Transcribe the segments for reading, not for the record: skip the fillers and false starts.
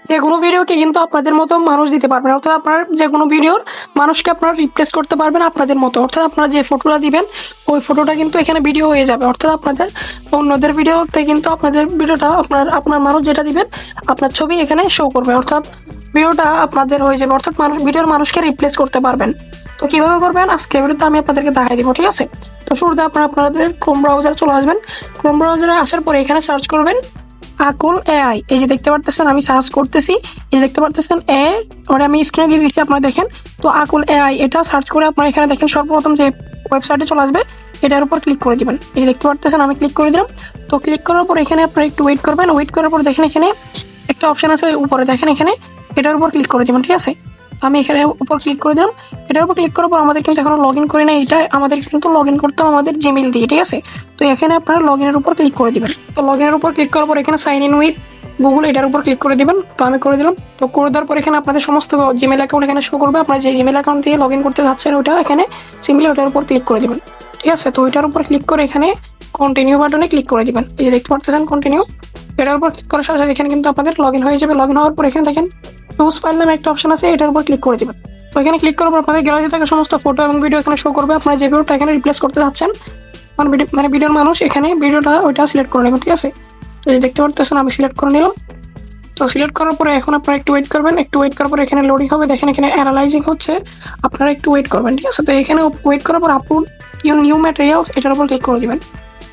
যে কোনো ভিডিওকে কিন্তু আপনাদের মতো মানুষ দিতে পারবেন, অর্থাৎ আপনার যে কোনো ভিডিওর মানুষকে আপনারা রিপ্লেস করতে পারবেন আপনাদের মতো। অর্থাৎ আপনারা যে ফটোটা দিবেন ওই ফটোটা কিন্তু এখানে ভিডিও হয়ে যাবে, অর্থাৎ আপনাদের অন্যদের ভিডিওতে কিন্তু আপনাদের ভিডিওটা আপনার মানুষ যেটা দিবেন আপনার ছবি এখানে শো করবে, অর্থাৎ ভিডিওটা আপনাদের হয়ে যাবে, অর্থাৎ ভিডিওর মানুষকে রিপ্লেস করতে পারবেন। তো কিভাবে করবেন আজকের ভিডিওতে আমি আপনাদেরকে দেখাই দিব, ঠিক আছে। তো শুরুতে আপনাদের ক্রোম ব্রাউজারে চলে আসবেন। ক্রোম ব্রাউজারে আসার পরে এখানে সার্চ করবেন আকুল এআই। এই যে দেখতে পারতেছেন আমি সার্চ করতেছি, এই যে দেখতে পারতেছেন আমি স্ক্রিনে দিয়ে দিচ্ছি, আপনারা দেখেন। তো আকুল এআই এটা সার্চ করে আপনারা এখানে দেখেন সর্বপ্রথম যে ওয়েবসাইটে চলে আসবে এটার উপর ক্লিক করে দিবেন। এই যে দেখতে পারতেছেন আমি ক্লিক করে দিলাম। তো ক্লিক করার পর এখানে আপনারা একটু ওয়েট করবেন। ওয়েট করার পর দেখেন এখানে একটা অপশন আছে উপরে, দেখেন এখানে এটার উপর ক্লিক করে দিবেন, ঠিক আছে। আমি এখানে উপর ক্লিক করে দিলাম। এটার উপর ক্লিক করার পর আমাদের কিন্তু এখনো লগ ইন করি না, এটা আমাদের কিন্তু লগ ইন করতে হবে আমাদের জিমেইল দিয়ে, ঠিক আছে। তো এখানে আপনারা লগ ইনের উপর ক্লিক করে দিবেন। তো লগ ইনের উপর ক্লিক করার পর এখানে সাইন ইন উইথ গুগল এটার উপর ক্লিক করে দিবেন। তো আমি করে দিলাম। তো করে দেওয়ার পর এখানে আপনাদের সমস্ত জিমেইল অ্যাকাউন্ট এখানে শো করবে। আপনারা যে জিমেইল অ্যাকাউন্ট দিয়ে লগ ইন করতে যাচ্ছেন ওইটা এখানে সিম্পলি ওটার উপর ক্লিক করে দিবেন, ঠিক আছে। তো ওইটার উপর ক্লিক করে এখানে কন্টিনিউ বাটনে ক্লিক করে দিবেন। এই যে দেখতে পাচ্ছেন কন্টিনিউ, এটার উপর ক্লিক করার সাথে সাথে এখানে কিন্তু আপনাদের লগ ইন হয়ে যাবে। লগ ইন হওয়ার পর এখানে দেখেন চুজ ফাইল নামে একটা অপশন আছে, এটার উপর ক্লিক করে দিবেন। তো এখানে ক্লিক করার পর আপনাদের গ্যালারিতে থাকা সমস্ত ফটো এবং ভিডিও এখানে শো করবে। আপনারা যে ভিডিওটা এখানে রিপ্লেস করতে যাচ্ছেন মানে ভিডিওর মানুষ এখানে ভিডিওটা ওইটা সিলেক্ট করে নেবেন, ঠিক আছে। তো এই দেখতে পারতেছেন আমি সিলেক্ট করে নিলাম। তো সিলেক্ট করার পরে এখন আপনারা একটু ওয়েট করবেন। একটু ওয়েট করার পর এখানে লোডিং হবে, দেখেন এখানে অ্যানালাইজিং হচ্ছে, আপনারা একটু ওয়েট করবেন, ঠিক আছে। তো এখানে ওয়েট করার পর আপলোড ইউর নিউ ম্যাটেরিয়ালস এটার উপর ক্লিক করে দিবেন।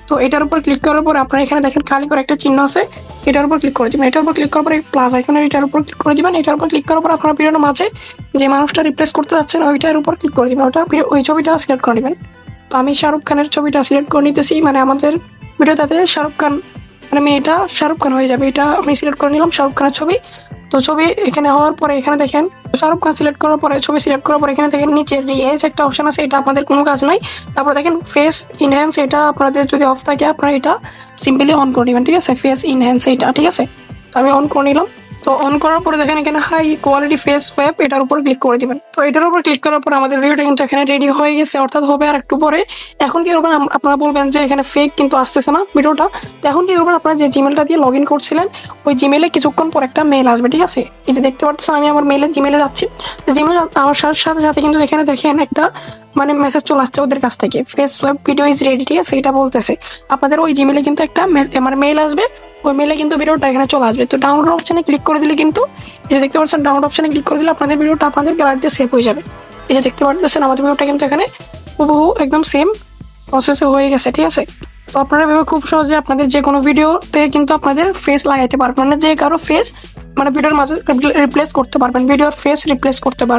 তো এটার উপর ক্লিক করার পর আপনারা এখানে দেখেন খালি করে একটা চিহ্ন আছে, এটার উপর ক্লিক করে দিবেন। এটার উপর ক্লিক করার পর প্লাস আইকনের এটার উপর ক্লিক করে দিবেন। এটার উপর ক্লিক করার পর আপনার ভিডিওর মাঝে যে মানুষটা রিপ্লেস করতে যাচ্ছেন ওইটার উপর ক্লিক করে দিবেন, ওই ছবিটা সিলেক্ট করে দিবেন। তো আমি শাহরুখ খানের ছবিটা সিলেক্ট করে নিতেছি, মানে আমাদের ভিডিওটাতে শাহরুখ খান মানে মেয়েটা শাহরুখ খান হয়ে যাবে, এটা আমি সিলেক্ট করে নিলাম শাহরুখ খানের ছবি। তো ছবি এখানে হওয়ার পরে এখানে দেখেন শাহরুখ খান সিলেক্ট করার পরে ছবি সিলেক্ট করার পরে এখানে দেখেন নিচে রিএজ একটা অপশন আছে, এটা আপনাদের কোনো কাজ নাই। তারপর দেখেন ফেস ইনহ্যান্স, এটা আপনাদের যদি অফ থাকে আপনারা এটা সিম্পলি অন করে নেবেন, ঠিক আছে। ফেস ইনহ্যান্স এটা, ঠিক আছে। তো আমি অন করে নিলাম। তো অন করার পরে দেখেন এখানে হাই কোয়ালিটি ফেস ওয়েব এটার উপর ক্লিক করে দিবেন। তো এটার উপর ক্লিক করার পর আমাদের ভিডিওটা কিন্তু এখানে রেডি হয়ে গেছে, অর্থাৎ হবে আর একটু পরে। এখন কি করবেন আপনারা বলবেন যে এখানে ফেক কিন্তু আসতেছে না ভিডিওটা। তো এখন কি করবেন আপনারা যে জিমেলটা দিয়ে লগ ইন করছিলেন ওই জিমেলে কিছুক্ষণ পর একটা মেল আসবে, ঠিক আছে। এই যে দেখতে পাচ্ছেন আমি আমার জিমেলে যাচ্ছি। জিমেল আমার সাথে সাথে কিন্তু এখানে দেখেন একটা মানে মেসেজ চলে আসছে ওদের কাছ থেকে, face web video is ready, ঠিক আছে। এটা বলতেছে আপনাদের ওই জিমেলে কিন্তু একটা মেল আসবে, ওই মেলে কিন্তু ভিডিওটা এখানে চলে আসবে। তো ডাউনলোড অপশনে ক্লিক করে দিলে কিন্তু এই যে দেখতে পাচ্ছেন ডাউনলোড অপশনে ক্লিক করে দিলে আপনাদের ভিডিওটা আপনাদের গ্যালারিতে সেভ হয়ে যাবে। এই যে দেখতে পাচ্ছেন আমাদের ভিডিওটা কিন্তু এখানে হুবহু একদম সেম প্রসেসে হয়ে গেছে, ঠিক আছে। তো আপনারা এভাবে খুব সহজে আপনাদের যে কোনো ভিডিওতে কিন্তু আপনাদের ফেস লাগাইতে পারবেন, মানে যে কারো ফেস মানে ভিডিওর মাঝে রিপ্লেস করতে পারবেন, ভিডিওর ফেস রিপ্লেস করতে পারবেন।